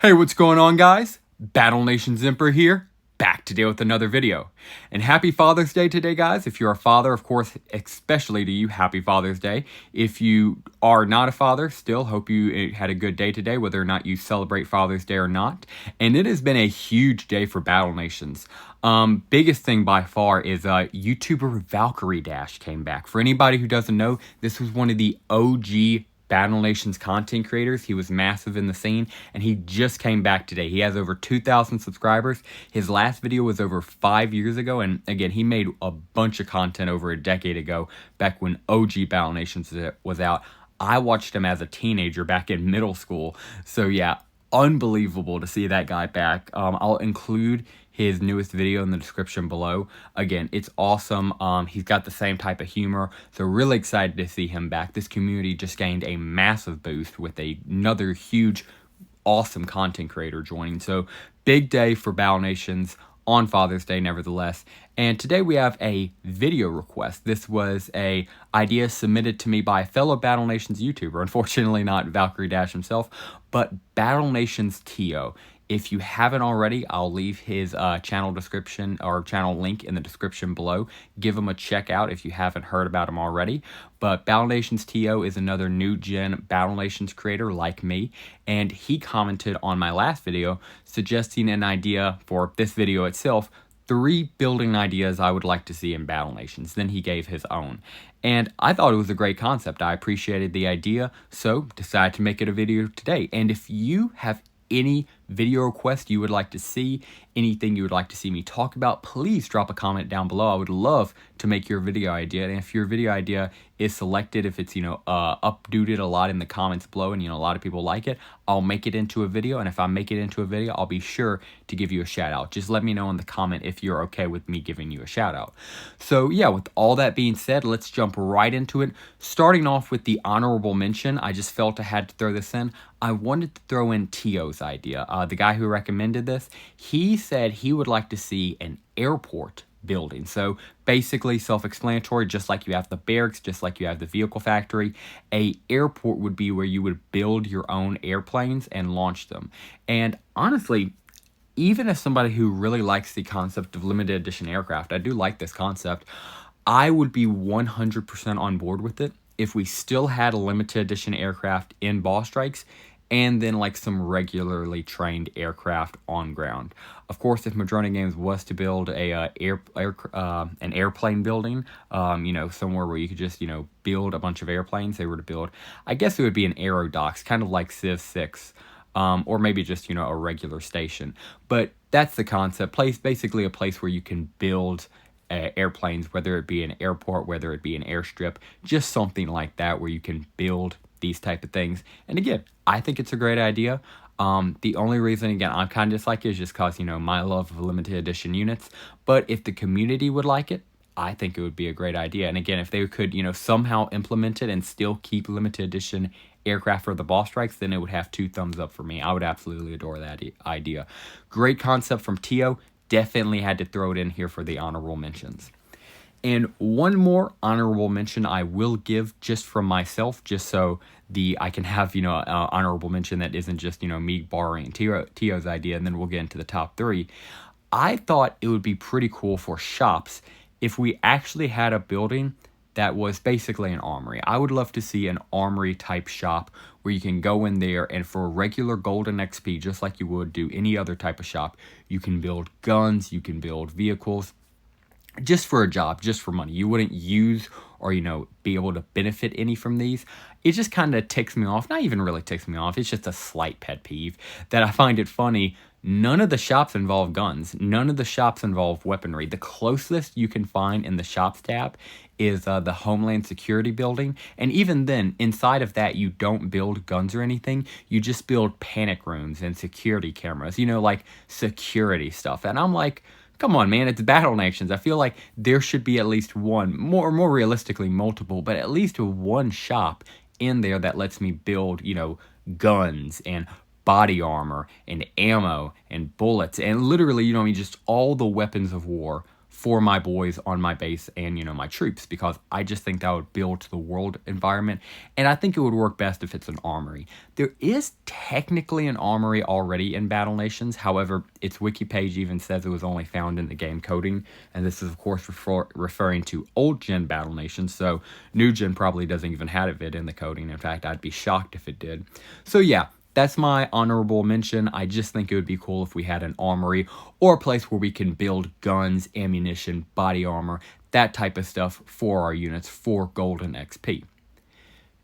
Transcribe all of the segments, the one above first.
Hey, what's going on, guys? Battle Nation Zimper here, back today with another video. And happy Father's Day today, guys. If you're a father, of course, especially to you, happy Father's Day. If you are not a father, still hope you had a good day today, whether or not you celebrate Father's Day or not. And it has been a huge day for Battle Nations. Biggest thing by far is YouTuber Valkyrie Dash came back. For anybody who doesn't know, this was one of the OG Battle Nations content creators. He was massive in the scene, and he just came back today. He has over 2,000 subscribers. His last video was over 5 years ago, and again, he made a bunch of content over a decade ago, back when OG Battle Nations was out. I watched him as a teenager back in middle school, so yeah, unbelievable to see that guy back. I'll include his newest video in the description below. Again, it's awesome. He's got the same type of humor, so really excited to see him back. This community just gained a massive boost with another huge, awesome content creator joining. So big day for Battle Nations on Father's Day, nevertheless. And today we have a video request. This was a idea submitted to me by a fellow Battle Nations YouTuber. Unfortunately, not Valkyrie Dash himself, but Battle Nations Tio. If you haven't already, I'll leave his channel description or channel link in the description below. Give him a check out if you haven't heard about him already. But Battle Nations Tio is another new gen Battle Nations creator like me, and he commented on my last video suggesting an idea for this video itself, 3 building ideas I would like to see in Battle Nations. Then he gave his own. And I thought it was a great concept. I appreciated the idea, so decided to make it a video today. And if you have any video request you would like to see, anything you would like to see me talk about, please drop a comment down below. I would love to make your video idea. And if your video idea is selected, if it's, updated a lot in the comments below and, a lot of people like it, I'll make it into a video. And if I make it into a video, I'll be sure to give you a shout out. Just let me know in the comment if you're okay with me giving you a shout out. So yeah, with all that being said, let's jump right into it. Starting off with the honorable mention, I just felt I had to throw this in. I wanted to throw in Tio's idea. The guy who recommended this, he said he would like to see an airport building. So basically self-explanatory, just like you have the barracks, just like you have the vehicle factory, a airport would be where you would build your own airplanes and launch them. And honestly, even as somebody who really likes the concept of limited edition aircraft, I do like this concept, I would be 100% on board with it if we still had a limited edition aircraft in ball strikes and then like some regularly trained aircraft on ground. Of course, if Madrona Games was to build an airplane building, somewhere where you could just, build a bunch of airplanes, they were to build, I guess it would be an aerodocks, kind of like Civ 6, or maybe just, a regular station. But that's the concept. Basically a place where you can build airplanes, whether it be an airport, whether it be an airstrip, just something like that where you can build these type of things. And again, I think it's a great idea. The only reason, again, I'm kind of dislike it is just because, my love of limited edition units. But if the community would like it, I think it would be a great idea. And again, if they could, somehow implement it and still keep limited edition aircraft for the ball strikes, then it would have 2 thumbs up for me. I would absolutely adore that idea. Great concept from Tio. Definitely had to throw it in here for the honorable mentions. And one more honorable mention I will give just from myself, just so I can have, honorable mention that isn't just, me borrowing Tio's idea, and then we'll get into the top 3. I thought it would be pretty cool for shops if we actually had a building that was basically an armory. I would love to see an armory type shop where you can go in there and for regular golden XP, just like you would do any other type of shop, you can build guns, you can build vehicles, just for a job, just for money. You wouldn't use or, be able to benefit any from these. It just kind of ticks me off. Not even really ticks me off. It's just a slight pet peeve that I find it funny. None of the shops involve guns. None of the shops involve weaponry. The closest you can find in the shops tab is the Homeland Security building. And even then, inside of that, you don't build guns or anything. You just build panic rooms and security cameras, like security stuff. And I'm like, come on, man, it's Battle Nations. I feel like there should be at least one, more realistically multiple, but at least one shop in there that lets me build, guns and body armor and ammo and bullets and literally, just all the weapons of war for my boys on my base and, my troops, because I just think that would build to the world environment. And I think it would work best if it's an armory. There is technically an armory already in Battle Nations. However, its wiki page even says it was only found in the game coding. And this is, of course, referring to old gen Battle Nations. So new gen probably doesn't even have it in the coding. In fact, I'd be shocked if it did. So yeah, that's my honorable mention. I just think it would be cool if we had an armory or a place where we can build guns, ammunition, body armor, that type of stuff for our units for golden XP.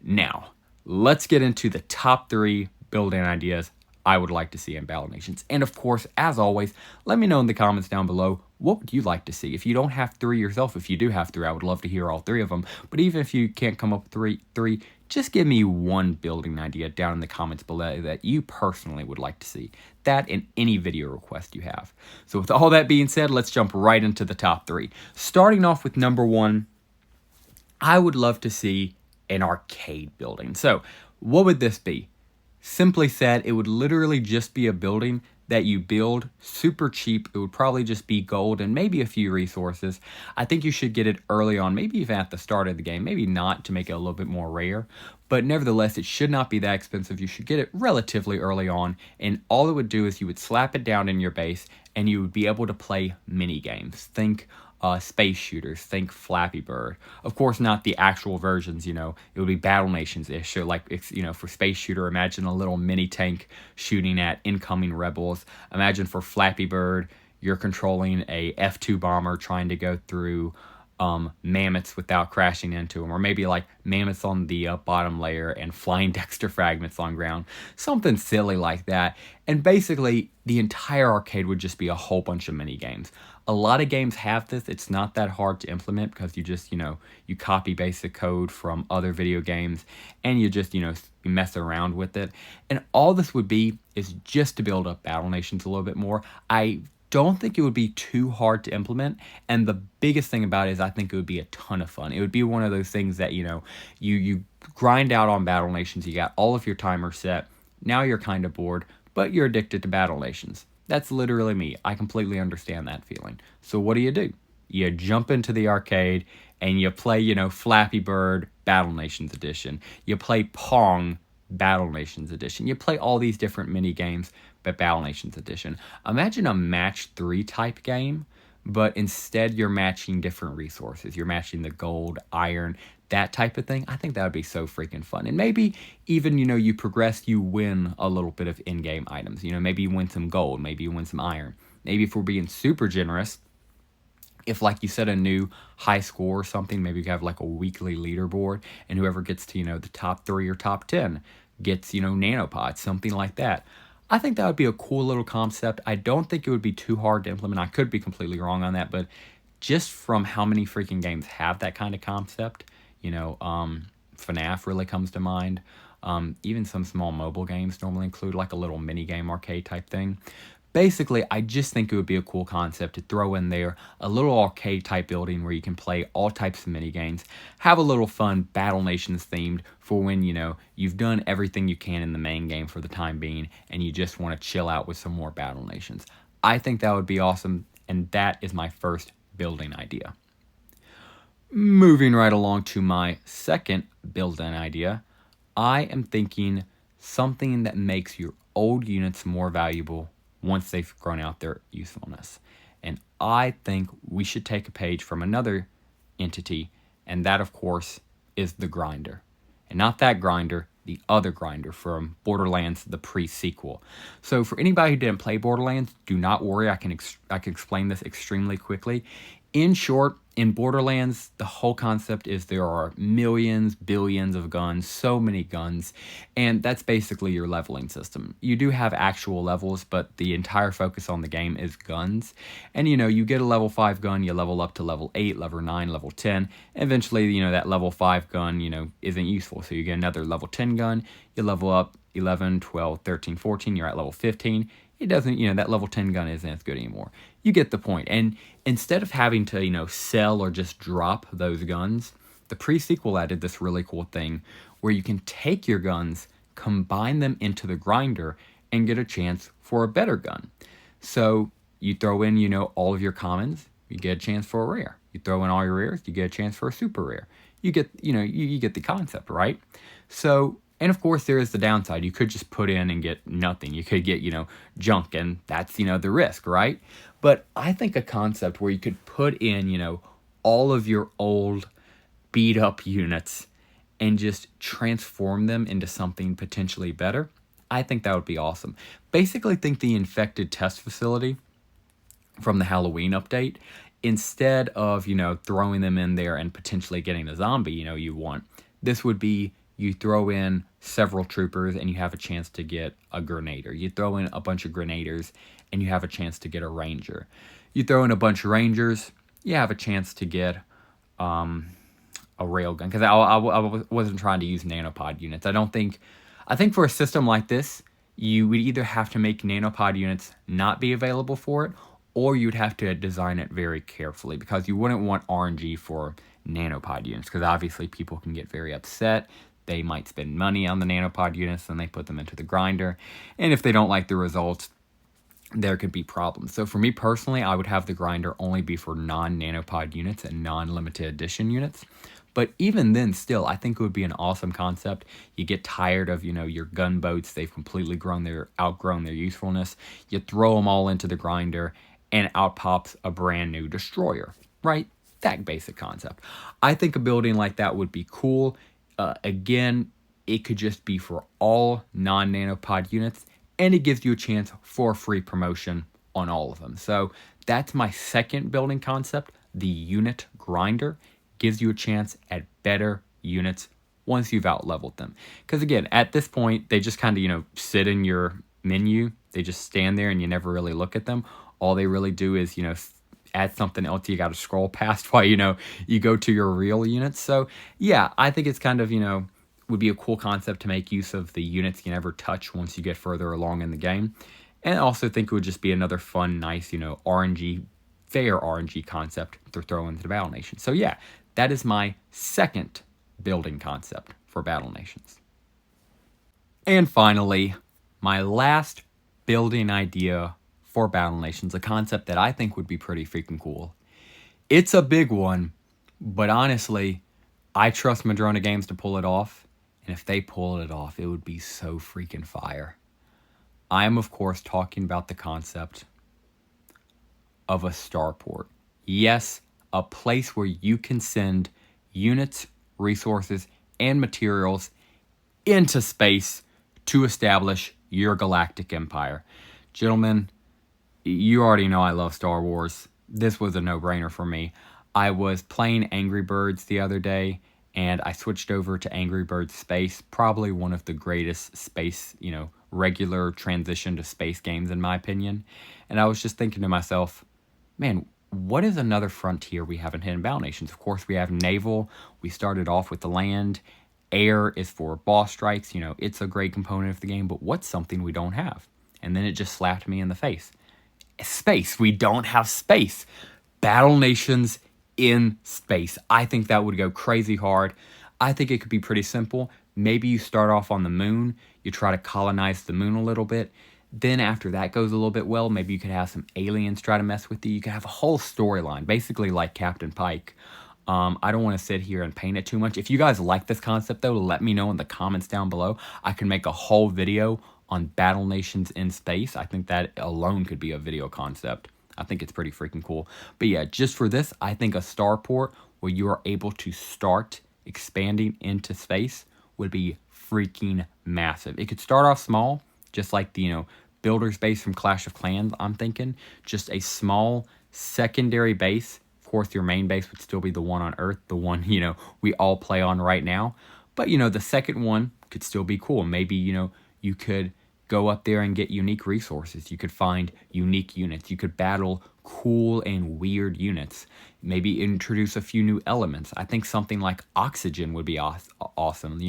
Now, let's get into the top 3 building ideas I would like to see in Battle Nations. And of course, as always, let me know in the comments down below, what would you like to see? If you don't have 3 yourself, if you do have 3, I would love to hear all 3 of them. But even if you can't come up with three, just give me one building idea down in the comments below that you personally would like to see. That and any video request you have. So with all that being said, let's jump right into the top 3. Starting off with number 1, I would love to see an arcade building. So what would this be? Simply said, it would literally just be a building that you build super cheap. It would probably just be gold and maybe a few resources. I think you should get it early on, maybe even at the start of the game, maybe not to make it a little bit more rare, but nevertheless, it should not be that expensive. You should get it relatively early on, and all it would do is you would slap it down in your base and you would be able to play mini games. Think space shooters, think Flappy Bird. Of course, not the actual versions, it would be Battle Nations-ish. So like, for space shooter, imagine a little mini tank shooting at incoming rebels. Imagine for Flappy Bird, you're controlling a F-2 bomber trying to go through mammoths without crashing into them, or maybe like mammoths on the bottom layer and flying Dexter fragments on ground, something silly like that. And basically the entire arcade would just be a whole bunch of mini games. A lot of games have this. It's not that hard to implement because you just, you copy basic code from other video games and you just, mess around with it. And all this would be is just to build up Battle Nations a little bit more. I don't think it would be too hard to implement, and the biggest thing about it is I think it would be a ton of fun. It would be one of those things that, you grind out on Battle Nations, you got all of your timers set, now you're kind of bored, but you're addicted to Battle Nations. That's literally me. I completely understand that feeling. So what do? You jump into the arcade and you play, Flappy Bird Battle Nations Edition. You play Pong Battle Nations Edition. You play all these different mini games, but Battle Nations Edition. Imagine a match 3 type game, but instead you're matching different resources. You're matching the gold, iron, that type of thing. I think that would be so freaking fun. And maybe even, you progress, you win a little bit of in-game items. Maybe you win some gold, maybe you win some iron. Maybe if we're being super generous, if like you set a new high score or something, maybe you have like a weekly leaderboard, and whoever gets to, the top 3 or top 10 gets, nanopods, something like that. I think that would be a cool little concept. I don't think it would be too hard to implement. I could be completely wrong on that, but just from how many freaking games have that kind of concept, FNAF really comes to mind. Even some small mobile games normally include like a little mini game arcade type thing. Basically, I just think it would be a cool concept to throw in there a little arcade type building where you can play all types of mini games, have a little fun Battle Nations themed for when, you've done everything you can in the main game for the time being and you just want to chill out with some more Battle Nations. I think that would be awesome, and that is my first building idea. Moving right along to my second building idea, I am thinking something that makes your old units more valuable once they've grown out their usefulness. And I think we should take a page from another entity, and that, of course, is the grinder. And not that grinder, the other grinder from Borderlands, the pre-sequel. So for anybody who didn't play Borderlands, do not worry, I can explain this extremely quickly. In short, in Borderlands, the whole concept is there are millions, billions of guns, so many guns, and that's basically your leveling system. You do have actual levels, but the entire focus on the game is guns. And you get a level 5 gun, you level up to level 8, level 9, level 10. Eventually, that level 5 gun, isn't useful. So you get another level 10 gun, you level up 11, 12, 13, 14, you're at level 15. It doesn't, that level 10 gun isn't as good anymore. You get the point. And instead of having to, sell or just drop those guns, the pre-sequel added this really cool thing where you can take your guns, combine them into the grinder, and get a chance for a better gun. So you throw in, all of your commons, you get a chance for a rare. You throw in all your rares, you get a chance for a super rare. You get, you get the concept, right? So, and of course, there is the downside. You could just put in and get nothing. You could get, junk, and that's, the risk, right? But I think a concept where you could put in, all of your old beat up units and just transform them into something potentially better, I think that would be awesome. Basically, think the infected test facility from the Halloween update, instead of, throwing them in there and potentially getting a zombie, you want, this would be you throw in several troopers and you have a chance to get a grenader. You throw in a bunch of grenaders and you have a chance to get a ranger. You throw in a bunch of rangers, you have a chance to get a railgun. Because I wasn't trying to use nanopod units. I think for a system like this, you would either have to make nanopod units not be available for it, or you'd have to design it very carefully, because you wouldn't want RNG for nanopod units, because obviously people can get very upset. They might spend money on the nanopod units and they put them into the grinder, and if they don't like the results, there could be problems. So for me personally, I would have the grinder only be for non-nanopod units and non-limited edition units. But even then, still, I think it would be an awesome concept. You get tired of, your gunboats. They've completely outgrown their usefulness. You throw them all into the grinder, and out pops a brand new destroyer, right? That basic concept. I think a building like that would be cool. Again, it could just be for all non-nanopod units, and it gives you a chance for a free promotion on all of them. So that's my second building concept, the unit grinder. Gives you a chance at better units once you've out-leveled them. Because again, at this point, they just kind of, sit in your menu. They just stand there and you never really look at them. All they really do is, add something else you got to scroll past while, you go to your real units. So yeah, I think it's kind of, would be a cool concept to make use of the units you never touch once you get further along in the game. And I also think it would just be another fun, nice, RNG, fair RNG concept to throw into the Battle Nation. So yeah, that is my second building concept for Battle Nations. And finally, my last building idea for Battle Nations, a concept that I think would be pretty freaking cool. It's a big one, but honestly, I trust Madrona Games to pull it off. And if they pull it off, it would be so freaking fire. I am, of course, talking about the concept of a starport. Yes, a place where you can send units, resources, and materials into space to establish your galactic empire. Gentlemen, you already know I love Star Wars. This was a no-brainer for me. I was playing Angry Birds the other day, and I switched over to Angry Birds Space, probably one of the greatest space, regular transition to space games in my opinion. And I was just thinking to myself, man, what is another frontier we haven't hit in Battle Nations? Of course, we have naval. We started off with the land. Air is for boss strikes. It's a great component of the game, but what's something we don't have? And then it just slapped me in the face. Space. We don't have space. Battle Nations in space. I think that would go crazy hard. I think it could be pretty simple. Maybe you start off on the moon. You try to colonize the moon a little bit. Then after that goes a little bit well, maybe you could have some aliens try to mess with you. You could have a whole storyline, basically like Captain Pike. I don't want to sit here and paint it too much. If you guys like this concept, though, let me know in the comments down below. I can make a whole video on Battle Nations in space. I think that alone could be a video concept. I think it's pretty freaking cool. But yeah, just for this, I think a starport where you are able to start expanding into space would be freaking massive. It could start off small, just like the, builder's base from Clash of Clans, I'm thinking. Just a small secondary base. Of course, your main base would still be the one on Earth, the one, we all play on right now. But, the second one could still be cool. Maybe, you could go up there and get unique resources. You could find unique units. You could battle cool and weird units. Maybe introduce a few new elements. I think something like oxygen would be awesome.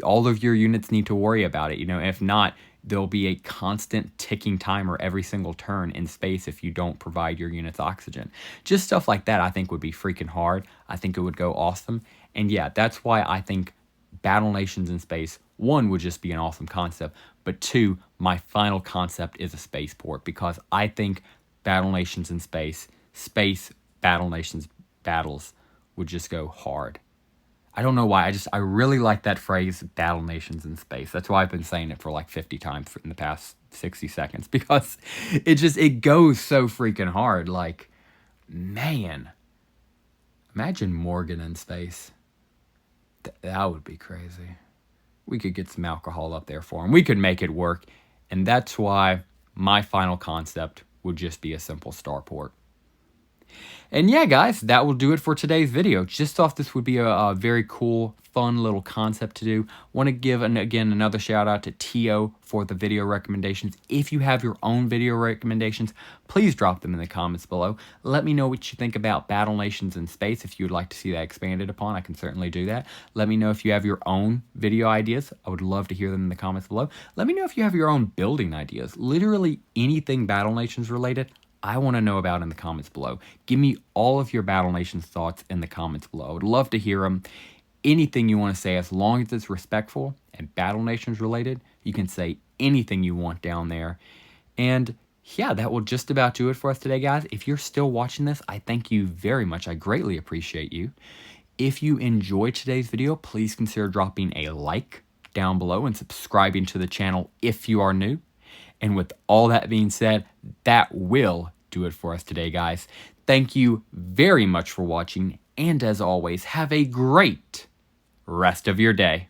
All of your units need to worry about it. If not, there'll be a constant ticking timer every single turn in space if you don't provide your units oxygen. Just stuff like that I think would be freaking hard. I think it would go awesome. And yeah, that's why I think Battle Nations in space, one, would just be an awesome concept, but two, my final concept is a spaceport, because I think Battle Nations in space Battle Nations battles would just go hard. I don't know why. I really like that phrase, Battle Nations in Space. That's why I've been saying it for like 50 times in the past 60 seconds, because it goes so freaking hard. Like, man, imagine Morgan in space. That would be crazy. We could get some alcohol up there for him. We could make it work. And that's why my final concept would just be a simple starport. And yeah, guys, that will do it for today's video. Just thought this would be a very cool, fun little concept to do. Want to give, again, another shout out to Tio for the video recommendations. If you have your own video recommendations, please drop them in the comments below. Let me know what you think about Battle Nations in Space. If you would like to see that expanded upon, I can certainly do that. Let me know if you have your own video ideas. I would love to hear them in the comments below. Let me know if you have your own building ideas. Literally anything Battle Nations related, I want to know about in the comments below. Give me all of your Battle Nations thoughts in the comments below. I would love to hear them. Anything you want to say, as long as it's respectful and Battle Nations related, you can say anything you want down there. And yeah, that will just about do it for us today, guys. If you're still watching this, I thank you very much. I greatly appreciate you. If you enjoyed today's video, please consider dropping a like down below and subscribing to the channel if you are new. And with all that being said, that will do it for us today, guys. Thank you very much for watching. And as always, have a great rest of your day.